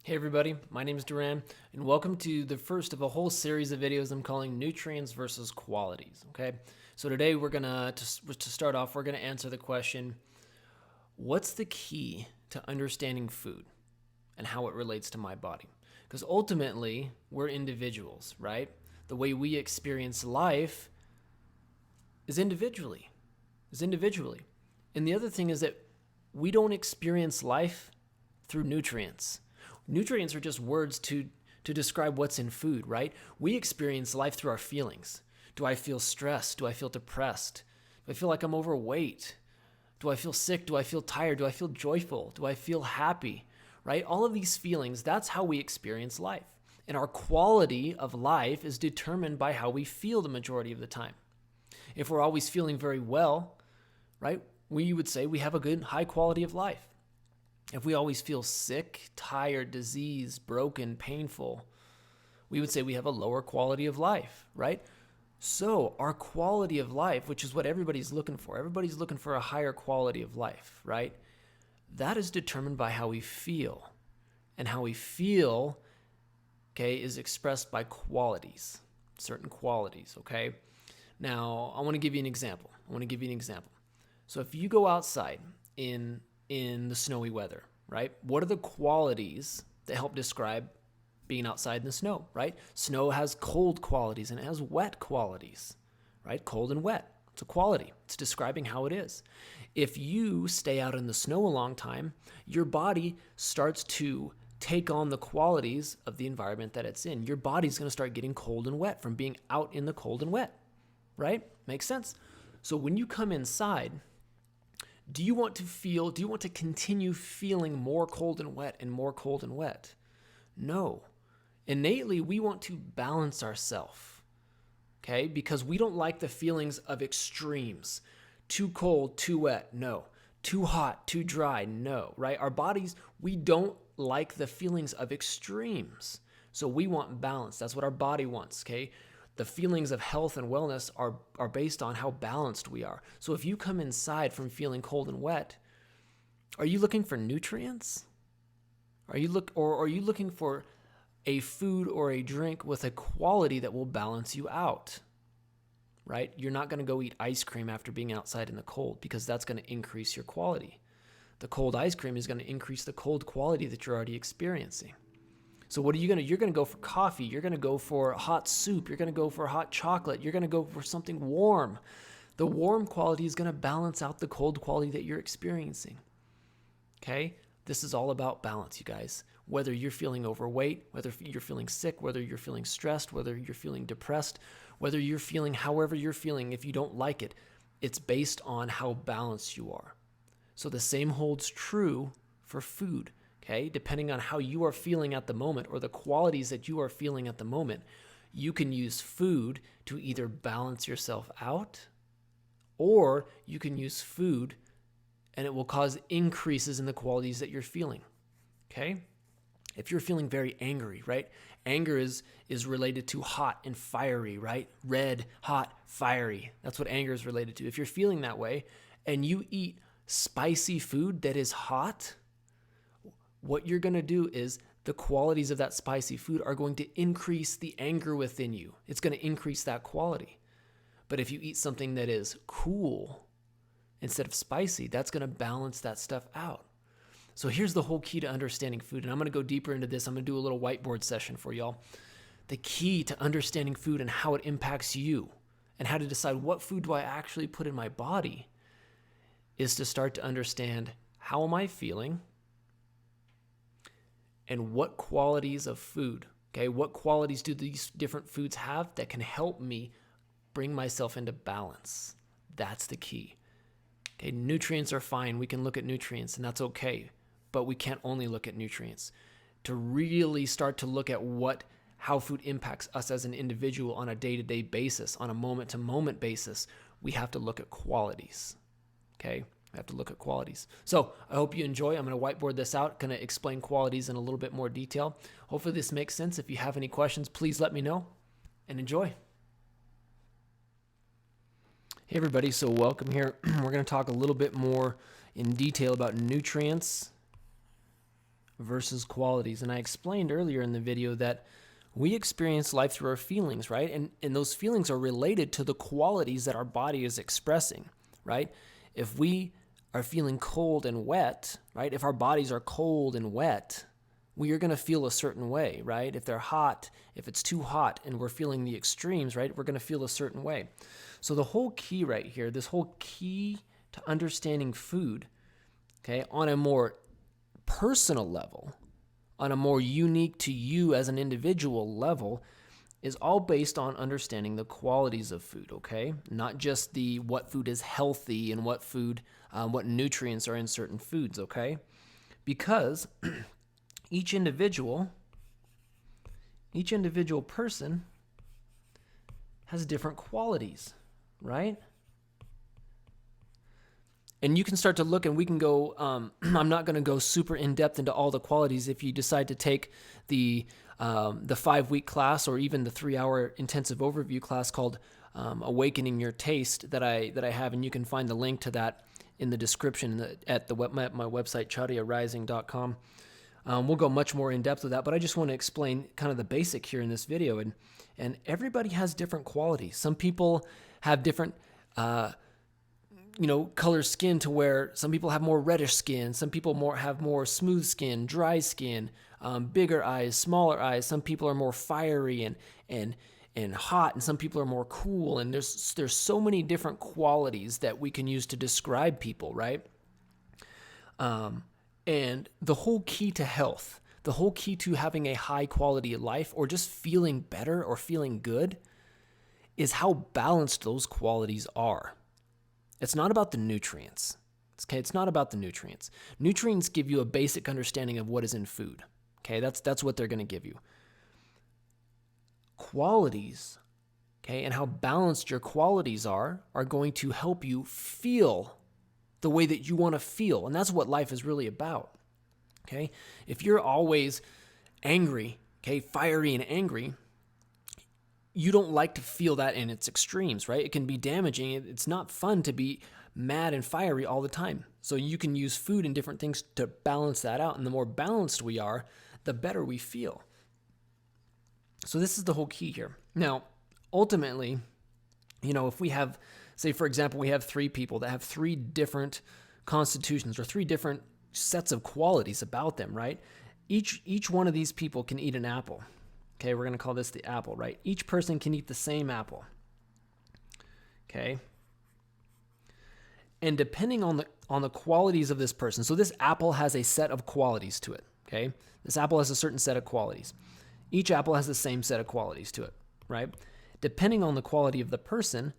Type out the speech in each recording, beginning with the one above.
Hey everybody, my name is Duran, and welcome to the first of a whole series of videos I'm calling Nutrients versus Qualities, okay? So today we're gonna, to start off, we're gonna answer the question, what's the key to understanding food and how it relates to my body? Because ultimately, we're individuals, right? The way we experience life is individually, And the other thing is that we don't experience life through nutrients. Nutrients are just words to describe what's in food, right? We experience life through our feelings. Do I feel stressed? Do I feel depressed? Do I feel like I'm overweight? Do I feel sick? Do I feel tired? Do I feel joyful? Do I feel happy? Right? All of these feelings, that's how we experience life. And our quality of life is determined by how we feel the majority of the time. If we're always feeling very well, right, we would say we have a good, high quality of life. If we always feel sick, tired, diseased, broken, painful, we would say we have a lower quality of life, right? So our quality of life, which is what everybody's looking for a higher quality of life, right? That is determined by how we feel. And how we feel, okay, is expressed by qualities, certain qualities, okay? Now, I want to give you an example. So if you go outside in the snowy weather, right? What are the qualities that help describe being outside in the snow, right? Snow has cold qualities and it has wet qualities, right? Cold and wet. It's a quality. It's describing how it is. If you stay out in the snow a long time, your body starts to take on the qualities of the environment that it's in. Your body's going to start getting cold and wet from being out in the cold and wet, right? Makes sense. So when you come inside, do you want to continue feeling more cold and wet and more cold and wet? No. Innately, we want to balance ourselves, okay? Because we don't like the feelings of extremes. Too cold, too wet, no. Too hot, too dry, no, right? Our bodies, we don't like the feelings of extremes. So we want balance. That's what our body wants, okay? The feelings of health and wellness are based on how balanced we are. So if you come inside from feeling cold and wet, are you looking for nutrients? Are you looking for a food or a drink with a quality that will balance you out? Right? You're not going to go eat ice cream after being outside in the cold because that's going to increase your quality. The cold ice cream is going to increase the cold quality that you're already experiencing. So what are you going to, you're going to go for coffee. You're going to go for hot soup. You're going to go for hot chocolate. You're going to go for something warm. The warm quality is going to balance out the cold quality that you're experiencing. Okay? This is all about balance, you guys. Whether you're feeling overweight, whether you're feeling sick, whether you're feeling stressed, whether you're feeling depressed, whether you're feeling however you're feeling, if you don't like it, it's based on how balanced you are. So the same holds true for food. Okay, depending on how you are feeling at the moment or the qualities that you are feeling at the moment, you can use food to either balance yourself out or you can use food and it will cause increases in the qualities that you're feeling. Okay? If you're feeling very angry, right? Anger is related to hot and fiery, right? Red, hot, fiery. That's what anger is related to. If you're feeling that way and you eat spicy food that is hot, what you're going to do is the qualities of that spicy food are going to increase the anger within you. It's going to increase that quality. But if you eat something that is cool instead of spicy, that's going to balance that stuff out. So here's the whole key to understanding food. And I'm going to go deeper into this. I'm going to do a little whiteboard session for y'all. The key to understanding food and how it impacts you and how to decide what food do I actually put in my body is to start to understand how am I feeling? And what qualities of food, okay, what qualities do these different foods have that can help me bring myself into balance? That's the key. Okay, nutrients are fine. We can look at nutrients and that's okay, but we can't only look at nutrients. To really start to look at how food impacts us as an individual on a day-to-day basis, on a moment-to-moment basis, we have to look at qualities, okay? I have to look at qualities. So I hope you enjoy. I'm going to whiteboard this out, going to explain qualities in a little bit more detail. Hopefully this makes sense. If you have any questions, please let me know and enjoy. Hey everybody, so welcome here. We're going to talk a little bit more in detail about nutrients versus qualities. And I explained earlier in the video that we experience life through our feelings, right? And those feelings are related to the qualities that our body is expressing, right? If we are feeling cold and wet, right? If our bodies are cold and wet, we are going to feel a certain way, right? If they're hot, if it's too hot and we're feeling the extremes, right? We're going to feel a certain way. So the whole key right here, this whole key to understanding food, okay, on a more personal level, on a more unique to you as an individual level, is all based on understanding the qualities of food, okay? Not just the what food is healthy and what food, what nutrients are in certain foods, okay? Because each individual person has different qualities, right? And you can start to look, and we can go, I'm not going to go super in-depth into all the qualities. If you decide to take the 5-week class or even the 3-hour intensive overview class called Awakening Your Taste that I have, and you can find the link to that in the description at my website, CharyaRising.com. We'll go much more in depth with that, but I just want to explain kind of the basic here in this video. And everybody has different qualities. Some people have different color skin, to where some people have more reddish skin, some people have more smooth skin, dry skin, bigger eyes, smaller eyes. Some people are more fiery and hot, and some people are more cool. And there's so many different qualities that we can use to describe people, right? And the whole key to health, the whole key to having a high quality of life, or just feeling better or feeling good, is how balanced those qualities are. It's not about the nutrients. Okay, it's not about the nutrients. Nutrients give you a basic understanding of what is in food. Okay, that's what they're going to give you. Qualities, okay, and how balanced your qualities are going to help you feel the way that you want to feel. And that's what life is really about. Okay, if you're always angry, okay, fiery and angry, you don't like to feel that in its extremes, right? It can be damaging. It's not fun to be mad and fiery all the time. So you can use food and different things to balance that out. And the more balanced we are, the better we feel. So this is the whole key here. Now, ultimately, if we have, say, for example, we have 3 people that have 3 different constitutions or 3 different sets of qualities about them, right? Each one of these people can eat an apple. Okay, we're going to call this the apple, right? Each person can eat the same apple. Okay? And depending on the qualities of this person, so this apple has a set of qualities to it, okay? This apple has a certain set of qualities. Each apple has the same set of qualities to it, right? Depending on the quality of the person,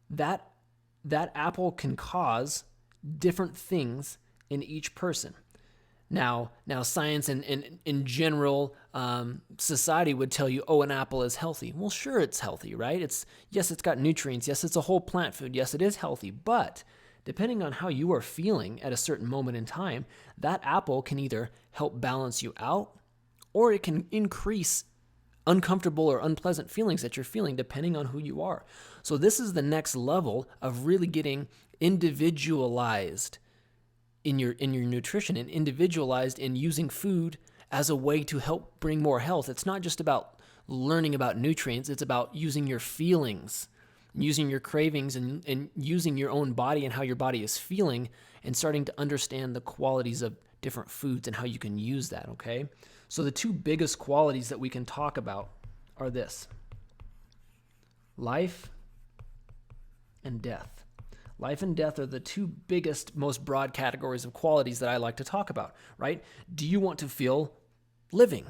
that apple can cause different things in each person. Now science and in general society would tell you, an apple is healthy. Well, sure, it's healthy, right? It's got nutrients. Yes, it's a whole plant food. Yes, it is healthy. But depending on how you are feeling at a certain moment in time, that apple can either help balance you out, or it can increase uncomfortable or unpleasant feelings that you're feeling depending on who you are. So this is the next level of really getting individualized in your nutrition, and individualized in using food as a way to help bring more health. It's not just about learning about nutrients. It's about using your feelings, using your cravings, and using your own body and how your body is feeling, and starting to understand the qualities of different foods and how you can use that, okay? So the 2 biggest qualities that we can talk about are this: life and death. Life and death are the 2 biggest, most broad categories of qualities that I like to talk about, right? Do you want to feel living?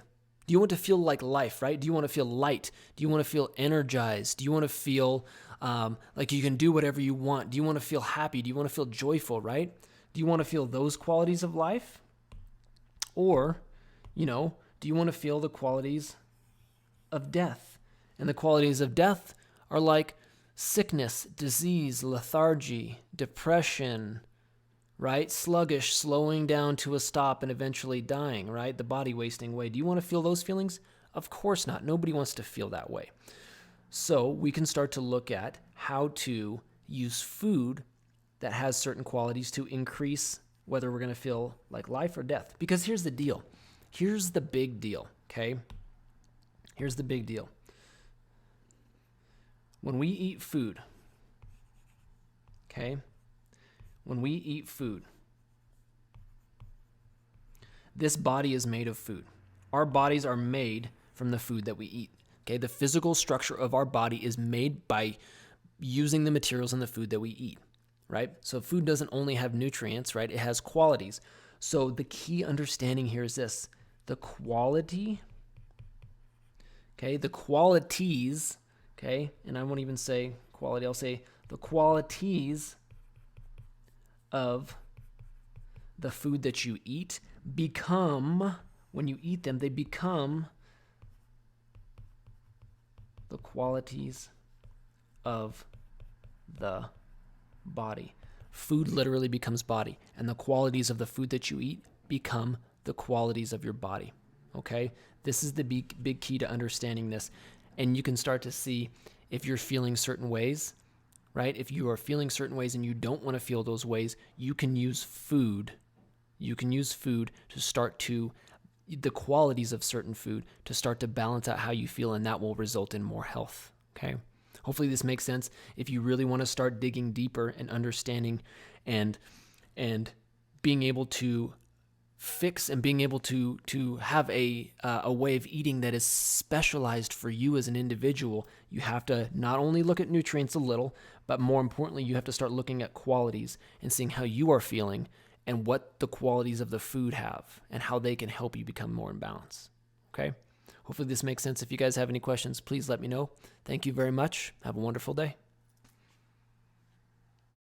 Do you want to feel like life, right? Do you want to feel light? Do you want to feel energized? Do you want to feel like you can do whatever you want? Do you want to feel happy? Do you want to feel joyful, right? Do you want to feel those qualities of life? Or, do you want to feel the qualities of death? And the qualities of death are like sickness, disease, lethargy, depression, right? Sluggish, slowing down to a stop and eventually dying, right? The body wasting away. Do you want to feel those feelings? Of course not. Nobody wants to feel that way. So we can start to look at how to use food that has certain qualities to increase whether we're going to feel like life or death. Because here's the deal. here's the big deal, okay? Here's the big deal. When we eat food, okay? When we eat food, this body is made of food. Our bodies are made from the food that we eat. Okay, the physical structure of our body is made by using the materials in the food that we eat, right? So food doesn't only have nutrients, right? It has qualities. So the key understanding here is this: the quality, okay, the qualities, okay, and I won't even say quality, I'll say the qualities of the food that you eat become, when you eat them, they become the qualities of the body. Food literally becomes body, and the qualities of the food that you eat become the qualities of your body. Okay? This is the big key to understanding this. And you can start to see if you're feeling certain ways, right? If you are feeling certain ways and you don't want to feel those ways, you can use food. You can use food to start to, the qualities of certain food to start to balance out how you feel, and that will result in more health. Okay? Hopefully this makes sense. If you really want to start digging deeper and understanding and being able to fix and being able to have a way of eating that is specialized for you as an individual, you have to not only look at nutrients a little, but more importantly, you have to start looking at qualities and seeing how you are feeling and what the qualities of the food have and how they can help you become more in balance. Okay? Hopefully this makes sense. If you guys have any questions, please let me know. Thank you very much. Have a wonderful day.